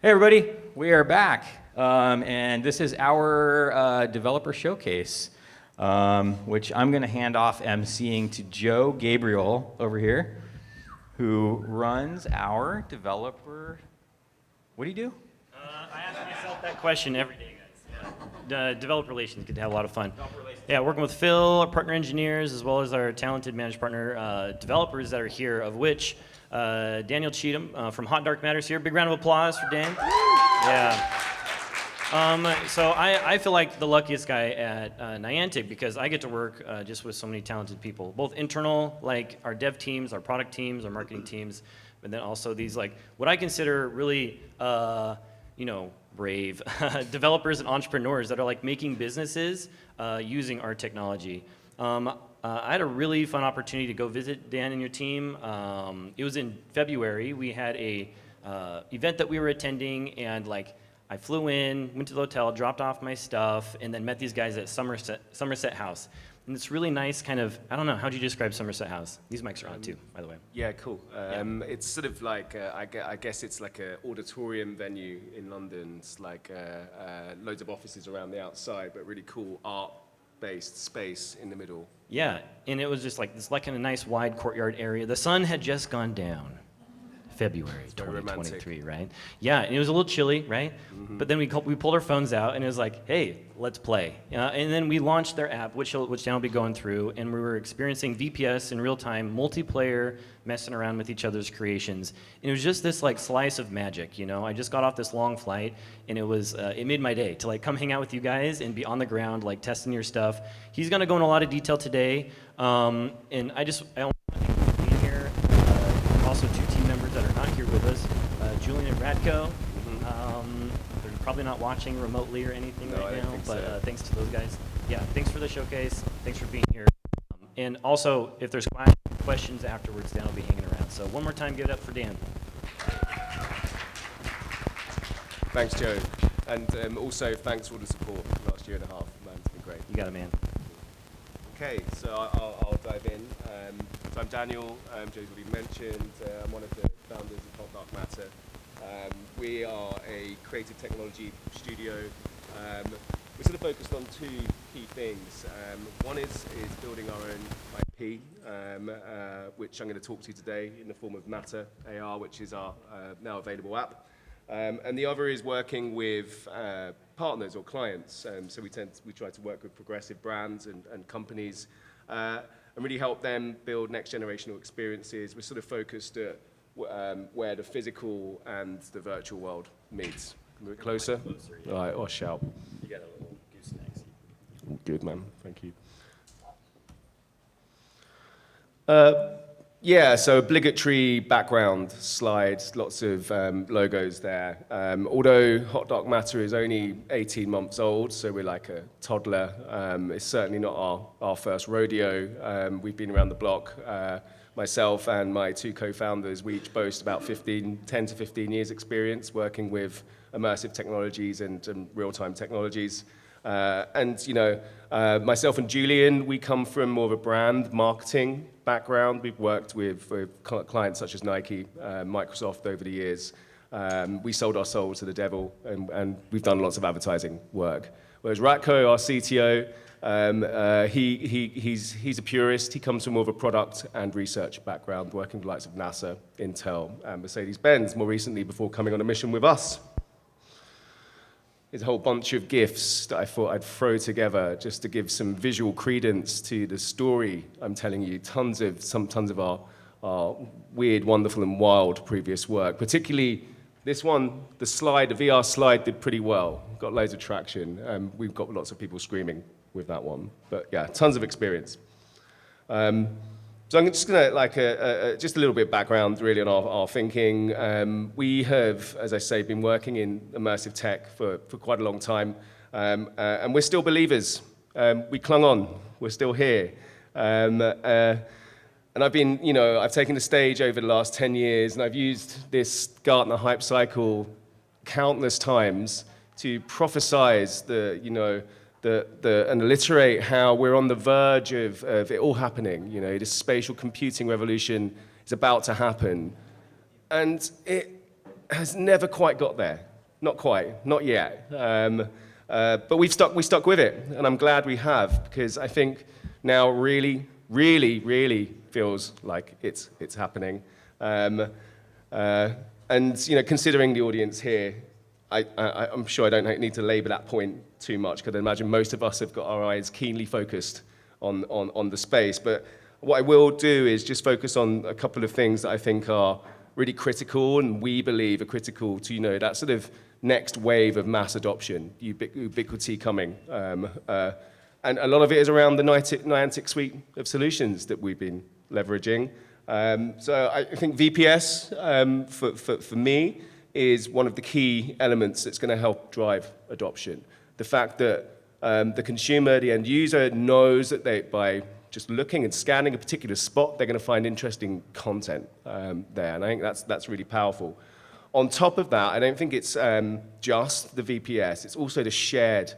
Hey everybody, we are back, and this is our developer showcase, which I'm going to hand off emceeing to Joe Gabriel over here, who runs our developer. What do you do? I ask myself that question every day, guys. Yeah. Developer relations, get to have a lot of fun. Yeah, working with Phil, our partner engineers, as well as our talented managed partner developers that are here, of which Daniel Cheatham from HOTDARKMATTER is here. Big round of applause for Dan. Yeah. So I feel like the luckiest guy at Niantic because I get to work just with so many talented people, both internal, like our dev teams, our product teams, our marketing teams, but then also these like what I consider really, brave developers and entrepreneurs that are like making businesses using our technology. I had a really fun opportunity to go visit Dan and your team. It was in February. We had a event that we were attending, and like I flew in, went to the hotel, dropped off my stuff, and then met these guys at Somerset House. And it's really nice kind of, I don't know, how do you describe Somerset House? These mics are on too, by the way. Yeah, cool. It's sort of like, I guess it's like an auditorium venue in London. It's like loads of offices around the outside, but really cool art-based space in the middle. Yeah, and it was just like this like in a nice wide courtyard area. The sun had just gone down. February 2023, right? Yeah, and it was a little chilly, right? Mm-hmm. But then we pulled our phones out, and it was like, hey, let's play. And then we launched their app, which Dan will be going through, and we were experiencing VPS in real time, multiplayer, messing around with each other's creations. And it was just this like slice of magic, you know? I just got off this long flight, and it was it made my day to like come hang out with you guys and be on the ground, like testing your stuff. He's gonna go in a lot of detail today, and I want to be here. Also, two team members that are not here with us, Julian and Radko. Mm-hmm. They're probably not watching remotely or anything right now, but thanks to those guys. Yeah, thanks for the showcase. Thanks for being here. And also, if there's questions afterwards, Dan will be hanging around. So one more time, give it up for Dan. Thanks, Joe. And also, thanks for all the support last year and a half. Man, it's been great. You got it, man. Okay, so I'll dive in. So I'm Daniel, Joe's already mentioned. I'm one of the founders of HOTDARKMATTER. We are a creative technology studio. We're sort of focused on two key things. One is building our own IP, which I'm going to talk to you today in the form of Matter AR, which is our now available app. And the other is working with partners or clients. So we try to work with progressive brands and companies and really help them build next generational experiences. We're sort of focused at where the physical and the virtual world meets. A bit closer? All right, or shout. You got a little goose next. Good, man. Thank you. Yeah, so obligatory background slides, lots of logos there. Although HOTDARKMATTER is only 18 months old, so we're like a toddler, it's certainly not our first rodeo. We've been around the block. Myself and my two co-founders, we each boast about 10 to 15 years experience working with immersive technologies and real-time technologies. Myself and Julian, we come from more of a brand marketing background. We've worked with clients such as Nike, Microsoft over the years. We sold our soul to the devil, and we've done lots of advertising work. Whereas Radko, our CTO, he's a purist. He comes from more of a product and research background, working with the likes of NASA, Intel, and Mercedes-Benz more recently before coming on a mission with us. There's a whole bunch of GIFs that I thought I'd throw together just to give some visual credence to the story I'm telling you. Tons of our weird, wonderful, and wild previous work. Particularly this one, the VR slide did pretty well. Got loads of traction. We've got lots of people screaming with that one. But yeah, tons of experience. So I'm just going to, just a little bit of background really on our thinking. We have, as I say, been working in immersive tech for quite a long time, and we're still believers. We clung on. We're still here. And I've been, I've taken the stage over the last 10 years, and I've used this Gartner hype cycle countless times to prophesize and alliterate how we're on the verge of it all happening. This spatial computing revolution is about to happen. And it has never quite got there. not quite, not yet. But we stuck with it, and I'm glad we have, because I think now really feels like it's happening. And considering the audience here, I'm sure I don't need to labor that point too much, because I imagine most of us have got our eyes keenly focused on the space. But what I will do is just focus on a couple of things that I think are really critical, and we believe are critical to that sort of next wave of mass adoption, ubiquity coming. And a lot of it is around the Niantic suite of solutions that we've been leveraging. So I think VPS, for me, is one of the key elements that's going to help drive adoption. The fact that the consumer, the end user, knows that by just looking and scanning a particular spot, they're going to find interesting content there. And I think that's really powerful. On top of that, I don't think it's just the VPS. It's also the shared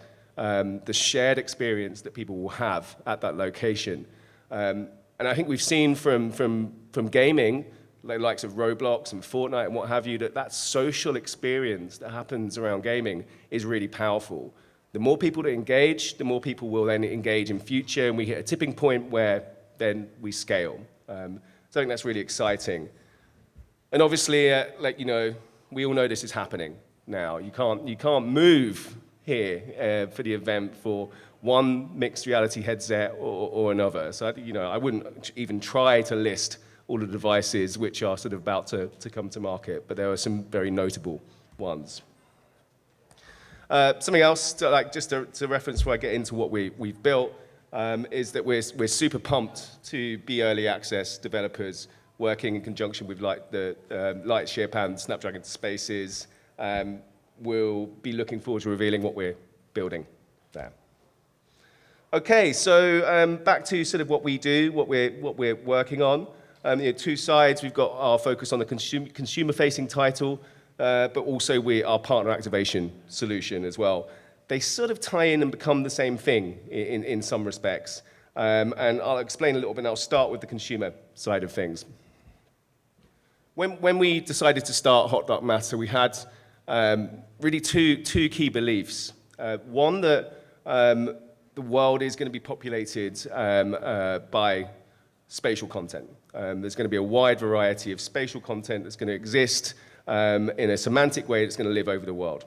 experience that people will have at that location. And I think we've seen from gaming, like likes of Roblox and Fortnite and what have you, that social experience that happens around gaming is really powerful. The more people that engage, the more people will then engage in future, and we hit a tipping point where then we scale. So I think that's really exciting. And obviously, we all know this is happening now. You can't move here for the event for one mixed reality headset or another. So I wouldn't even try to list all the devices which are sort of about to come to market, but there are some very notable ones. Something else, just to reference before I get into what we've built, is that we're super pumped to be early access developers working in conjunction with the Lightship and Snapdragon Spaces. We'll be looking forward to revealing what we're building there. Okay, so back to sort of what we do, what we're working on. Two sides. We've got our focus on the consumer-facing title, but also our partner activation solution as well. They sort of tie in and become the same thing in some respects. And I'll explain a little bit, and I'll start with the consumer side of things. When we decided to start HOTDARKMATTER, we had really two key beliefs. One, that the world is going to be populated by spatial content. There's going to be a wide variety of spatial content that's going to exist in a semantic way that's going to live over the world.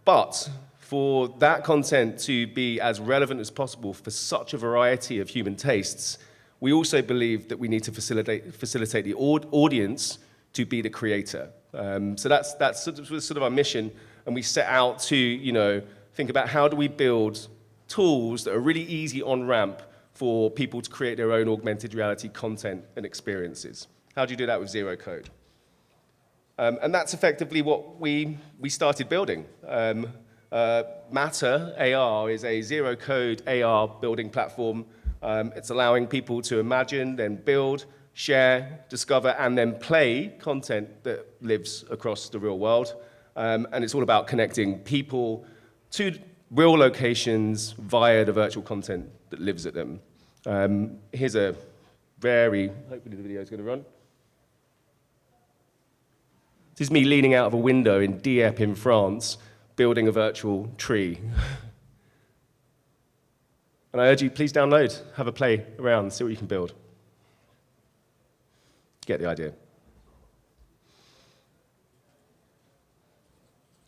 But for that content to be as relevant as possible for such a variety of human tastes, we also believe that we need to facilitate the audience to be the creator. So that's sort of our mission, and we set out to think about how do we build tools that are really easy on-ramp for people to create their own augmented reality content and experiences. How do you do that with zero code? And that's effectively what we started building. Matter AR is a zero code AR building platform. It's allowing people to imagine, then build, share, discover, and then play content that lives across the real world. And it's all about connecting people to real locations via the virtual content that lives at them. Here's a hopefully the video is going to run. This is me leaning out of a window in Dieppe in France, building a virtual tree. And I urge you, please download, have a play around, see what you can build. Get the idea.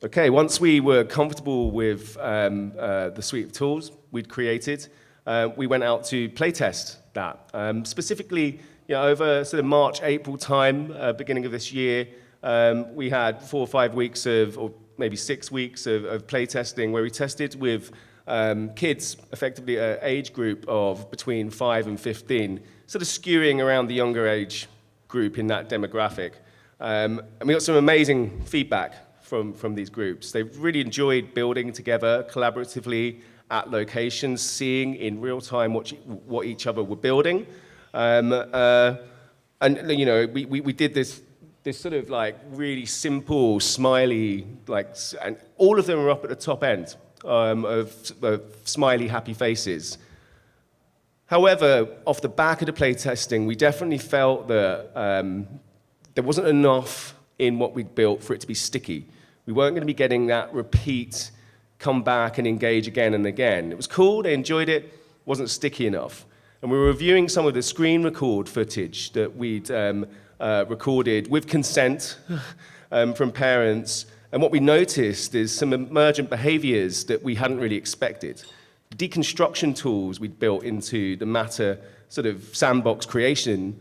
Okay, once we were comfortable with the suite of tools we'd created, we went out to playtest that. Specifically, over sort of March, April time, beginning of this year, we had 4 or 5 weeks or maybe 6 weeks of playtesting where we tested with kids, effectively an age group of between 5 and 15, sort of skewing around the younger age group in that demographic. And we got some amazing feedback from these groups. They really enjoyed building together collaboratively at locations, seeing in real time what each other were building. And we did this sort of like really simple, smiley, and all of them are up at the top end of smiley, happy faces. However, off the back of the playtesting, we definitely felt that there wasn't enough in what we'd built for it to be sticky We weren't going to be getting that repeat, come back and engage again and again. It was cool, they enjoyed it, wasn't sticky enough. And we were reviewing some of the screen record footage that we'd recorded with consent from parents. And what we noticed is some emergent behaviors that we hadn't really expected. Deconstruction tools we'd built into the Matter sort of sandbox creation,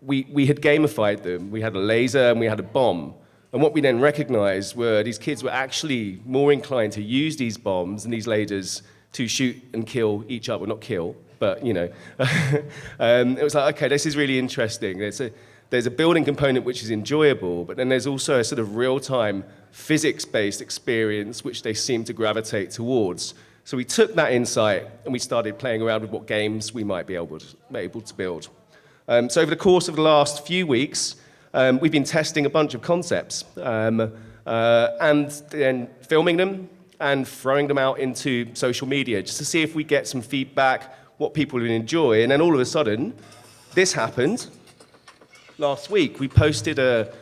we had gamified them. We had a laser and we had a bomb. And what we then recognized were these kids were actually more inclined to use these bombs and these lasers to shoot and kill each other. Well, not kill, but, you know. It was like, okay, this is really interesting. There's a building component which is enjoyable, but then there's also a sort of real-time physics-based experience which they seem to gravitate towards. So we took that insight and we started playing around with what games we might be able to build. So over the course of the last few weeks, we've been testing a bunch of concepts and then filming them and throwing them out into social media just to see if we get some feedback, what people would enjoy. And then all of a sudden, this happened. Last week, we posted a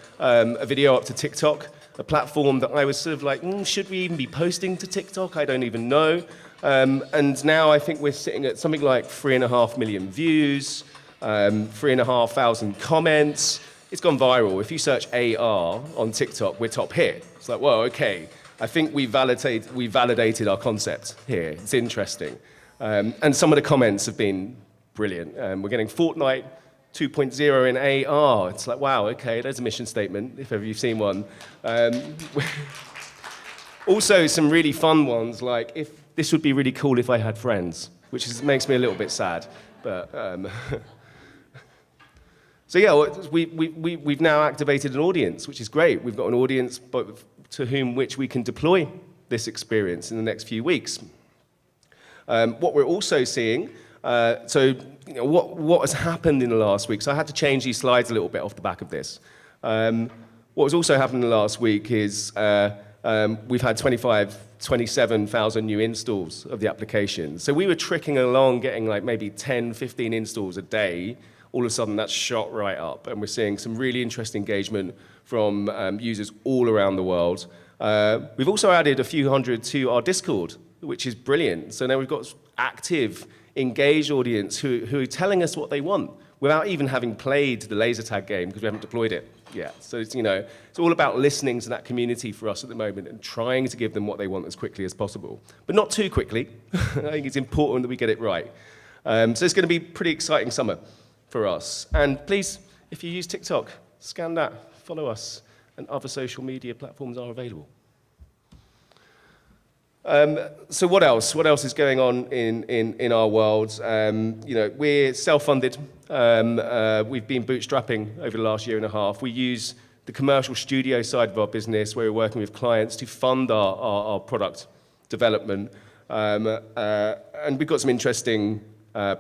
video up to TikTok, a platform that I was sort of like, should we even be posting to TikTok? I don't even know. And now I think we're sitting at something like 3.5 million views, 3,500 comments. It's gone viral. If you search AR on TikTok, we're top hit. It's like, whoa, okay. I think we validated our concept here. It's interesting. And some of the comments have been brilliant. We're getting Fortnite 2.0 in AR. It's like, wow, okay, there's a mission statement, if ever you've seen one. Also, some really fun ones, like, if this would be really cool if I had friends, which makes me a little bit sad. But, so yeah, we've now activated an audience, which is great. We've got an audience to which we can deploy this experience in the next few weeks. What we're also seeing, what has happened in the last week? So I had to change these slides a little bit off the back of this. What has also happened in the last week is we've had 27,000 new installs of the application. So we were tricking along, getting like maybe 10, 15 installs a day. All of a sudden, that's shot right up, and we're seeing some really interesting engagement from users all around the world. We've also added a few hundred to our Discord, which is brilliant. So now we've got active, engaged audience who are telling us what they want without even having played the laser tag game because we haven't deployed it yet. So it's all about listening to that community for us at the moment and trying to give them what they want as quickly as possible, but not too quickly. I think it's important that we get it right. So it's going to be a pretty exciting summer for us. And please, if you use TikTok, scan that, follow us, and other social media platforms are available. So what else? What else is going on in our world? We're self-funded. We've been bootstrapping over the last year and a half. We use the commercial studio side of our business where we're working with clients to fund our product development. And we've got some interesting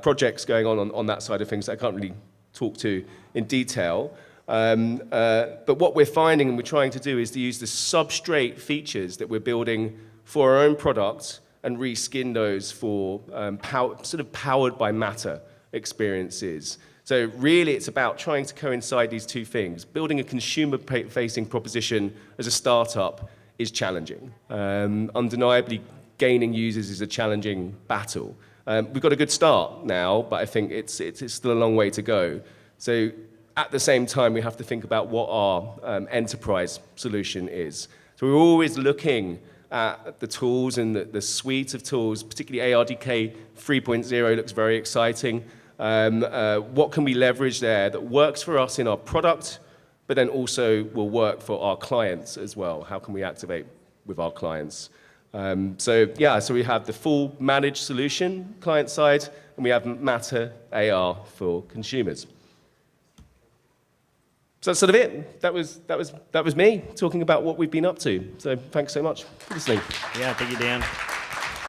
projects going on that side of things that I can't really talk to in detail. But what we're finding and we're trying to do is to use the substrate features that we're building for our own products and reskin those for powered by Matter experiences. So really it's about trying to coincide these two things. Building a consumer-facing proposition as a startup is challenging. Undeniably, gaining users is a challenging battle. We've got a good start now, but I think it's still a long way to go. So at the same time, we have to think about what our enterprise solution is. So we're always looking at the tools and the suite of tools, particularly ARDK 3.0 looks very exciting. What can we leverage there that works for us in our product, but then also will work for our clients as well? How can we activate with our clients? So we have the full managed solution client side, and we have Matter AR for consumers. So that's sort of it. That was me talking about what we've been up to. So thanks so much for listening. Yeah, thank you, Dan.